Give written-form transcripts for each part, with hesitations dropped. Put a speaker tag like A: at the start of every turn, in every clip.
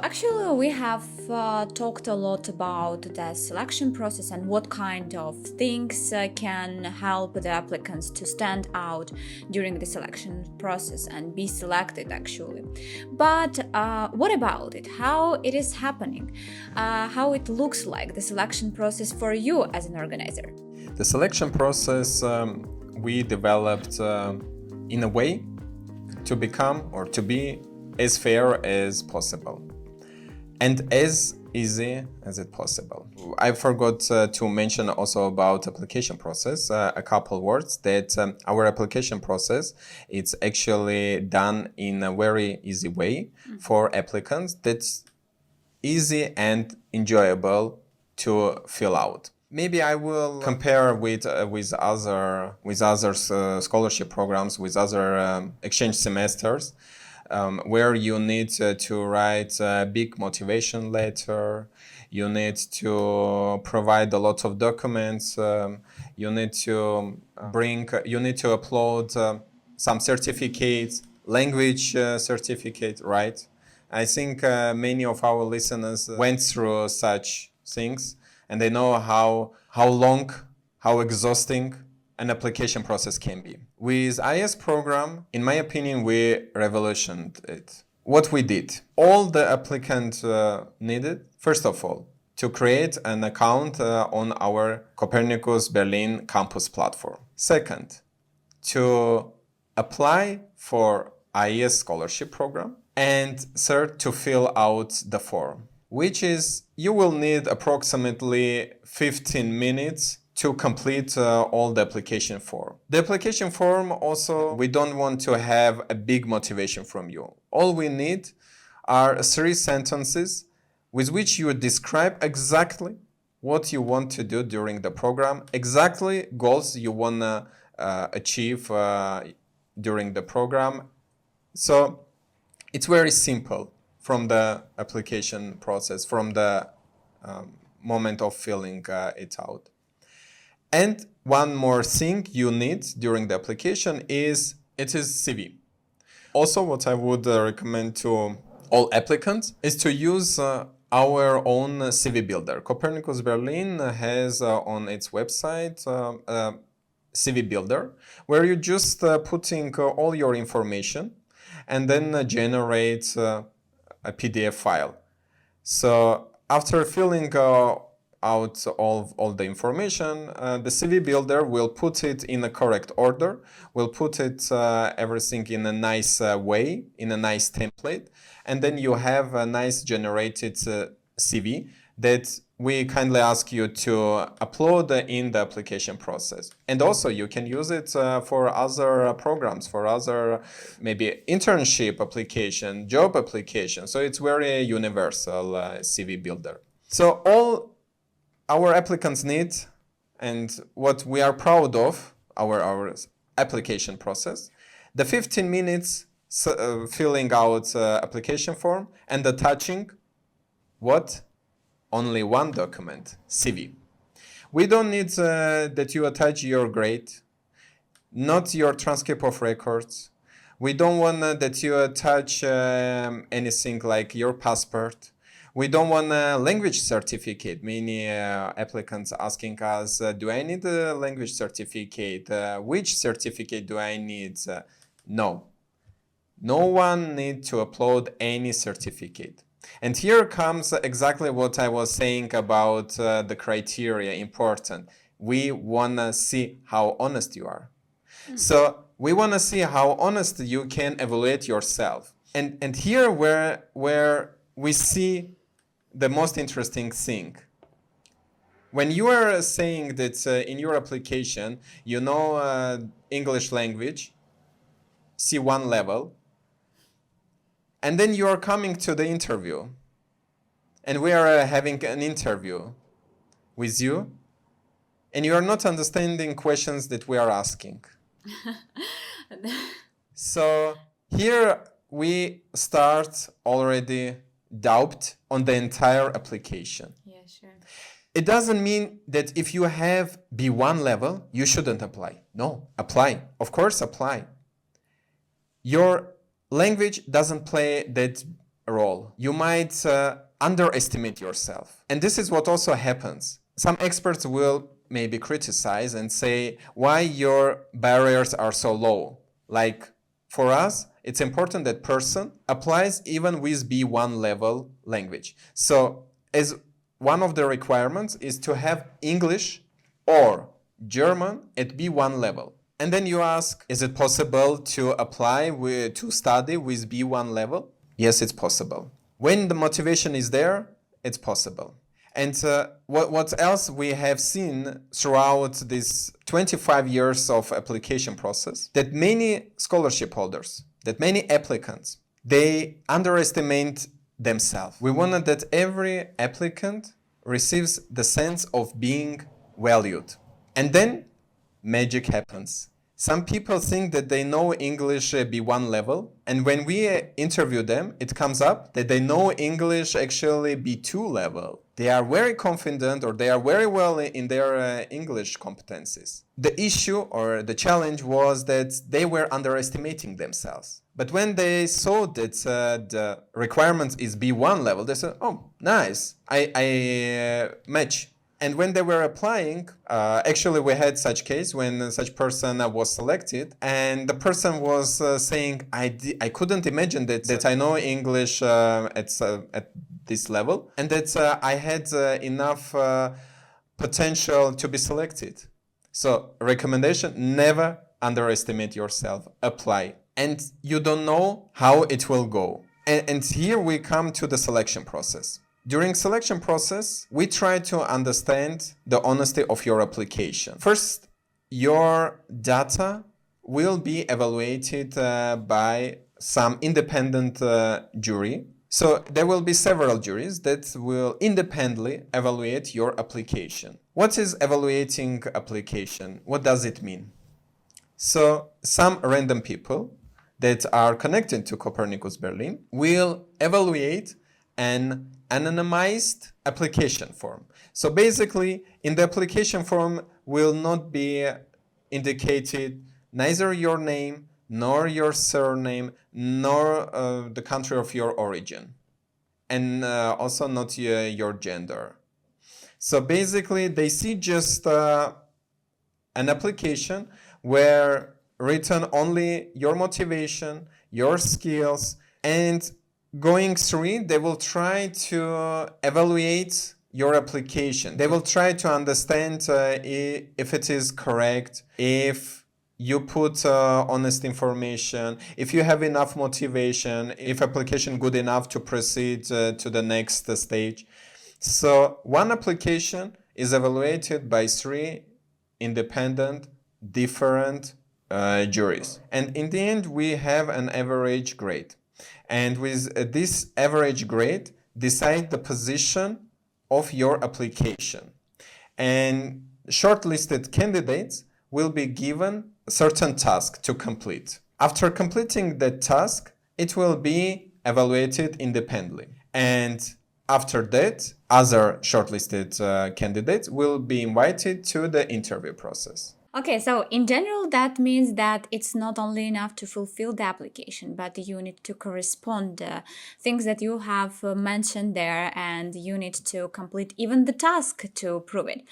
A: Actually, we have talked a lot about the selection process and what kind of things can help the applicants to stand out during the selection process and be selected, actually. But what about it? How it is happening? How it looks like, the selection process for you as an organizer?
B: The selection process we developed in a way to become or to be as fair as possible and as easy as it possible. I forgot to mention also about application process, a couple words that our application process, it's actually done in a very easy way for applicants that's easy and enjoyable to fill out. Maybe I will compare with other scholarship programs, with other exchange semesters, where you need to write a big motivation letter, you need to provide a lot of documents, you need to upload some certificates, language certificate, right? I think many of our listeners went through such things, and they know how long, how exhausting an application process can be. With IES program, in my opinion, we revolutionized it. What we did, all the applicant needed, first of all, to create an account on our Copernicus Berlin campus platform. Second, to apply for IES Scholarship Program. And third, to fill out the form, which is you will need approximately 15 minutes to complete all the application form. The application form also, we don't want to have a big motivation from you. All we need are 3 sentences with which you describe exactly what you want to do during the program, exactly goals you want to achieve during the program. So it's very simple from the application process, from the moment of filling it out. And one more thing you need during the application is CV. Also, what I would recommend to all applicants is to use our own CV builder. Copernicus Berlin has on its website a CV builder where you just putting all your information and then generate a PDF file. So after filling out all the information, the CV builder will put it in a correct order, will put it everything in a nice way, in a nice template, and then you have a nice generated CV that we kindly ask you to upload in the application process. And also you can use it for other programs, for other maybe internship application, job application. So it's very universal CV builder. So all our applicants need, and what we are proud of, our application process, the 15 minutes filling out application form and attaching what? Only one document, CV. We don't need that you attach your grade, not your transcript of records. We don't want that you attach anything like your passport. We don't want a language certificate. Many applicants asking us, do I need a language certificate? Which certificate do I need? No. No one needs to upload any certificate. And here comes exactly what I was saying about the criteria important. We want to see how honest you are. So we want to see how honest you can evaluate yourself. And here where we see the most interesting thing. When you are saying that in your application, you know English language, C1 level, and then you are coming to the interview, and we are having an interview with you, and you are not understanding questions that we are asking. So here we start already doubt on the entire application.
A: Yeah, sure.
B: It doesn't mean that if you have B1 level, you shouldn't apply. No, apply. Of course, apply. Your language doesn't play that role. You might underestimate yourself. And this is what also happens. Some experts will maybe criticize and say why your barriers are so low. Like for us, it's important that person applies even with B1 level language. So as one of the requirements is to have English or German at B1 level. And then you ask, is it possible to apply to study with B1 level? Yes, it's possible. When the motivation is there, it's possible. And what else we have seen throughout this 25 years of application process, that many scholarship holders, that many applicants, they underestimate themselves. We wanted that every applicant receives the sense of being valued. And then magic happens. Some people think that they know English B1 level, and when we interview them, it comes up that they know English actually B2 level. They are very confident or they are very well in their English competencies. The issue or the challenge was that they were underestimating themselves. But when they saw that the requirement is B1 level, they said, oh, nice, I match. And when they were applying, actually we had such case when such person was selected, and the person was saying, I couldn't imagine that I know English at this level, and that I had enough potential to be selected. So recommendation, never underestimate yourself, apply. And you don't know how it will go. And here we come to the selection process. During selection process, we try to understand the honesty of your application. First, your data will be evaluated by some independent jury. So there will be several juries that will independently evaluate your application. What is evaluating application? What does it mean? So some random people that are connected to Copernicus Berlin will evaluate an anonymized application form. So basically, in the application form will not be indicated neither your name, nor your surname, nor the country of your origin, and also not your gender. So basically, they see just an application where written only your motivation, your skills, and going through, they will try to evaluate your application. They will try to understand if it is correct, if you put honest information, if you have enough motivation, if application good enough to proceed to the next stage. So one application is evaluated by 3 independent, different juries. And in the end, we have an average grade. And with this average grade, decide the position of your application. And shortlisted candidates will be given a certain task to complete. After completing that task, it will be evaluated independently. And after that, other shortlisted candidates will be invited to the interview process.
A: Okay, so in general, that means that it's not only enough to fulfill the application, but you need to correspond things that you have mentioned there, and you need to complete even the task to prove it.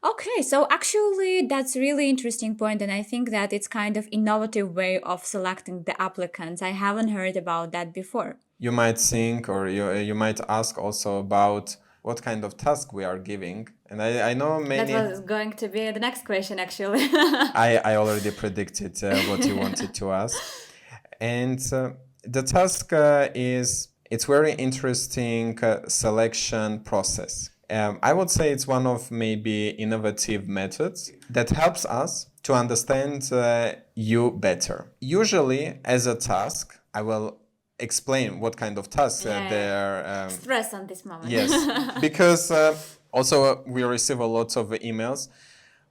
A: Okay, so actually that's really interesting point, and I think that it's kind of innovative way of selecting the applicants. I haven't heard about that before.
B: You might think, or you might ask also about what kind of task we are giving. And I know many...
A: That was going to be the next question, actually.
B: I already predicted what you wanted to ask. And the task it's very interesting selection process. I would say it's one of maybe innovative methods that helps us to understand you better. Usually, as a task, I will explain what kind of tasks there.
A: Stress on this moment.
B: Yes, because also we receive a lot of emails.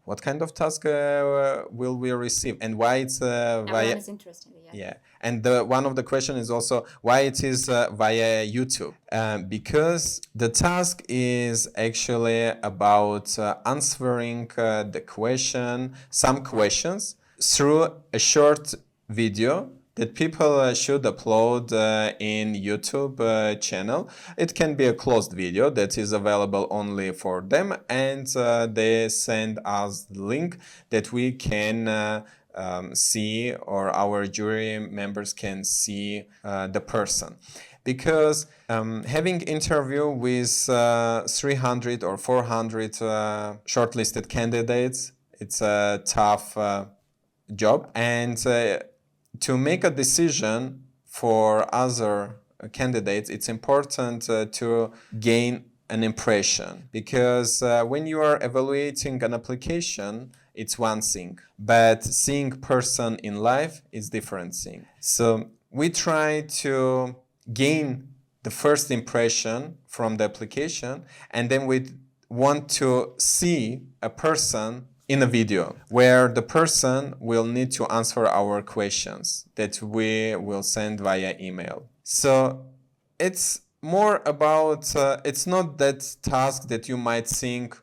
B: What kind of task will we receive, and why it's
A: Everyone is interested.
B: Yeah, and one of the question is also why it is via YouTube, because the task is actually about answering some questions through a short video that people should upload in YouTube channel. It can be a closed video that is available only for them, and they send us the link that we can see, or our jury members can see the person. Because having interview with 300 or 400 shortlisted candidates, it's a tough job, and to make a decision for other candidates, it's important to gain an impression, because when you are evaluating an application, it's one thing, but seeing person in life is different thing. So we try to gain the first impression from the application, and then we want to see a person in a video where the person will need to answer our questions that we will send via email. So it's more about, it's not that task that you might think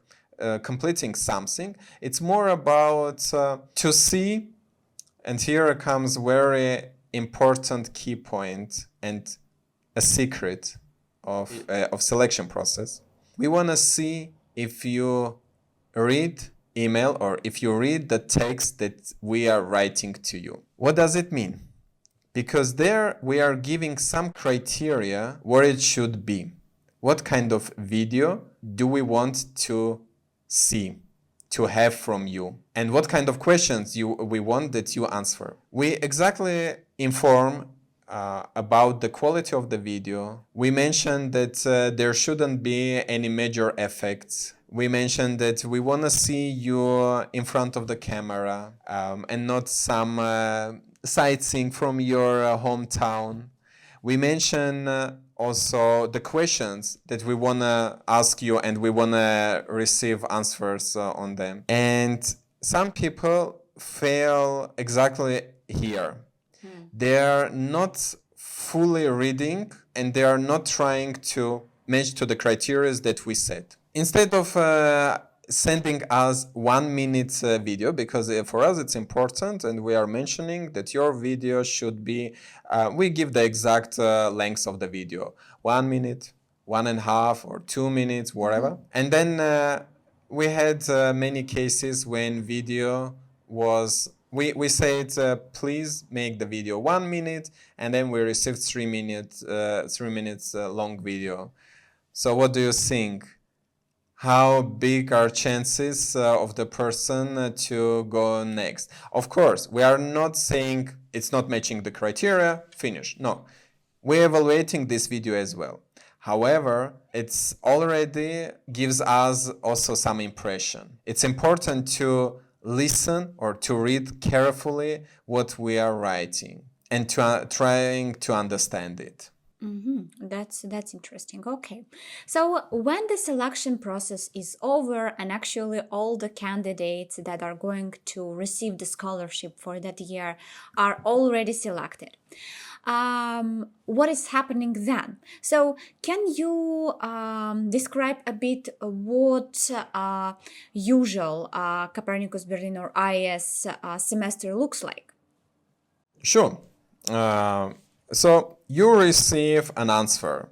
B: completing something. It's more about to see, and here comes very important key point and a secret of selection process. We want to see if you read email or if you read the text that we are writing to you. What does it mean? Because there we are giving some criteria where it should be. What kind of video do we want to see, to have from you? And what kind of questions we want that you answer? We exactly inform about the quality of the video. We mentioned that there shouldn't be any major effects. We mentioned that we want to see you in front of the camera and not some sightseeing from your hometown. We mention also the questions that we want to ask you, and we want to receive answers on them. And some people fail exactly here. They are not fully reading, and they are not trying to match to the criteria that we set. Instead of sending us 1 minute video, because for us it's important, and we are mentioning that your video should be, we give the exact length of the video, 1 minute, 1.5 or 2 minutes, whatever. And then we had many cases when video was, we said, please make the video 1 minute, and then we received 3 minutes long video. So what do you think? How big are chances of the person to go next? Of course, we are not saying it's not matching the criteria, finish. No, we're evaluating this video as well. However, it's already gives us also some impression. It's important to listen or to read carefully what we are writing and trying to understand it.
A: That's interesting. Okay. So when the selection process is over and actually all the candidates that are going to receive the scholarship for that year are already selected, what is happening then? So can you describe a bit what usual Copernicus Berlin or IES semester looks like?
B: Sure. So you receive an answer.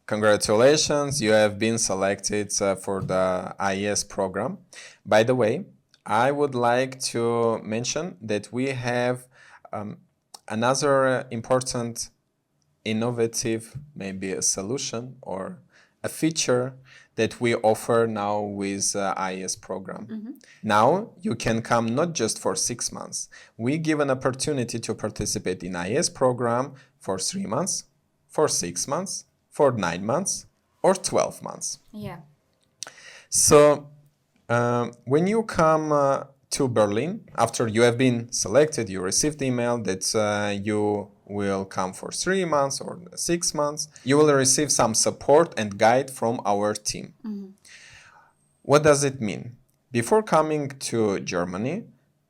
B: Congratulations, you have been selected for the IES program. By the way, I would like to mention that we have another important innovative, maybe a solution or a feature that we offer now with IES program. Now you can come not just for 6 months. We give an opportunity to participate in IES program for 3 months, for 6 months, for 9 months, or 12 months.
A: Yeah.
B: So when you come to Berlin, after you have been selected, you received the email that you will come for 3 months or 6 months, you will receive some support and guide from our team. What does it mean? Before coming to Germany,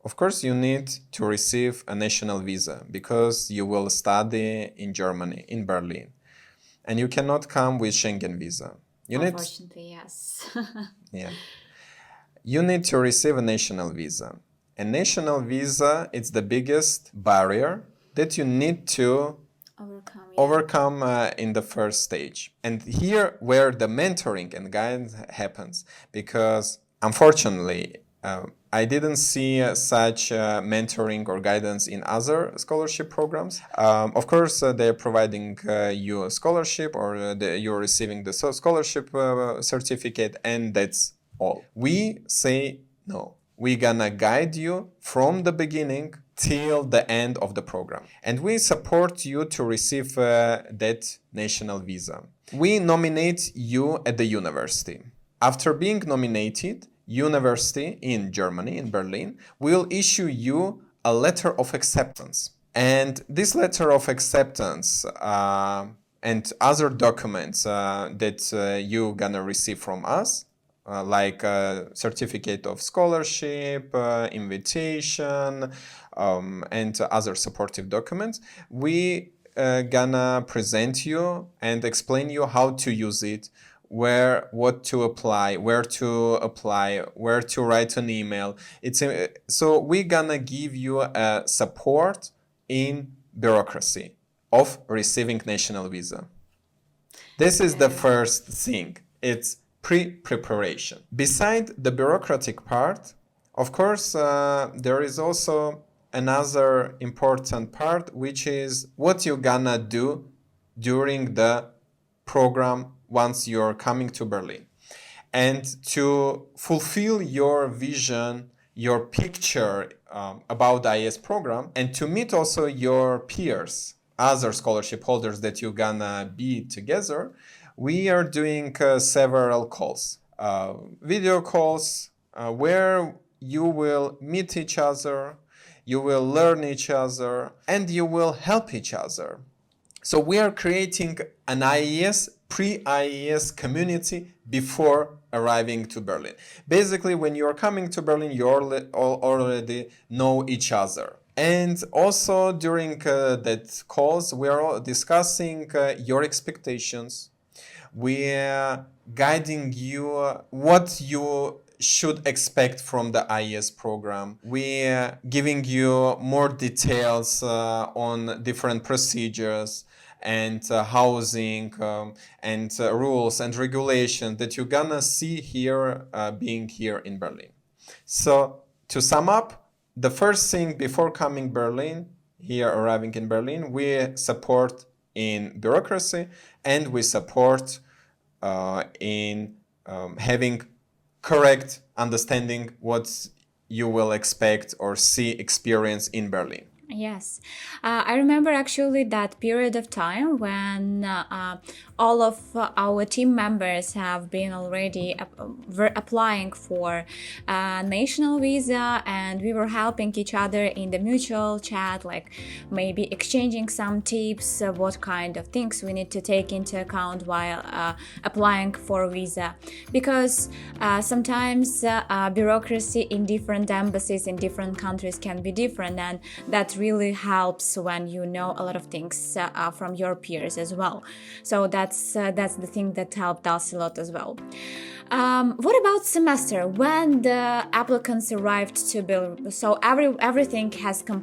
B: of course, you need to receive a national visa because you will study in Germany, in Berlin. And you cannot come with Schengen visa.
A: Unfortunately, yes.
B: Yeah. You need to receive a national visa. A national visa is the biggest barrier that you need to overcome in the first stage. And here where the mentoring and guidance happens, because unfortunately I didn't see such mentoring or guidance in other scholarship programs. Of course, they're providing you a scholarship, or you're receiving the scholarship certificate, and that's all. We say no. We're gonna guide you from the beginning till the end of the program. And we support you to receive that national visa. We nominate you at the university. After being nominated, university in Germany, in Berlin, will issue you a letter of acceptance. And this letter of acceptance and other documents that you're gonna receive from us, like a certificate of scholarship, invitation, and other supportive documents, we gonna present you and explain you how to use it, what to apply, where to apply, where to write an email. So we're gonna give you a support in bureaucracy of receiving national visa. This is the first thing. It's pre-preparation. Beside the bureaucratic part, of course, there is also another important part, which is what you're gonna do during the program once you're coming to Berlin. And to fulfill your vision, your picture about the IES program, and to meet also your peers, other scholarship holders that you're gonna be together, we are doing several calls, video calls, where you will meet each other, you will learn each other, and you will help each other. So we are creating an IES, pre-IES community before arriving to Berlin. Basically, when you're coming to Berlin, you already know each other. And also during that calls, we are discussing your expectations. We are guiding you what you should expect from the IES program. We are giving you more details on different procedures and housing and rules and regulations that you're gonna see here being here in Berlin. So to sum up, the first thing before coming Berlin, here arriving in Berlin, we support in bureaucracy, and we support in having correct understanding what you will expect or see experience in Berlin.
A: Yes, I remember actually that period of time when all of our team members have been already applying for a national visa, and we were helping each other in the mutual chat, like maybe exchanging some tips, what kind of things we need to take into account while applying for a visa. Because sometimes bureaucracy in different embassies in different countries can be different, and that really helps when you know a lot of things from your peers as well. So that's the thing that helped us a lot as well. What about semester? When the applicants arrived to Berlin, so everything has been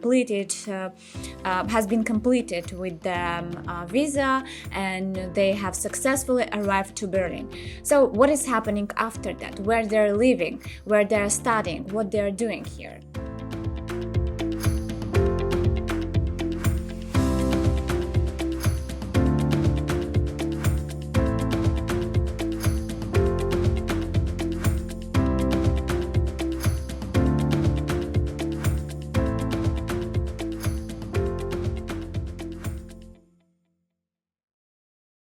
A: completed with the visa, and they have successfully arrived to Berlin. So what is happening after that? Where they're living, where they're studying, what they're doing here?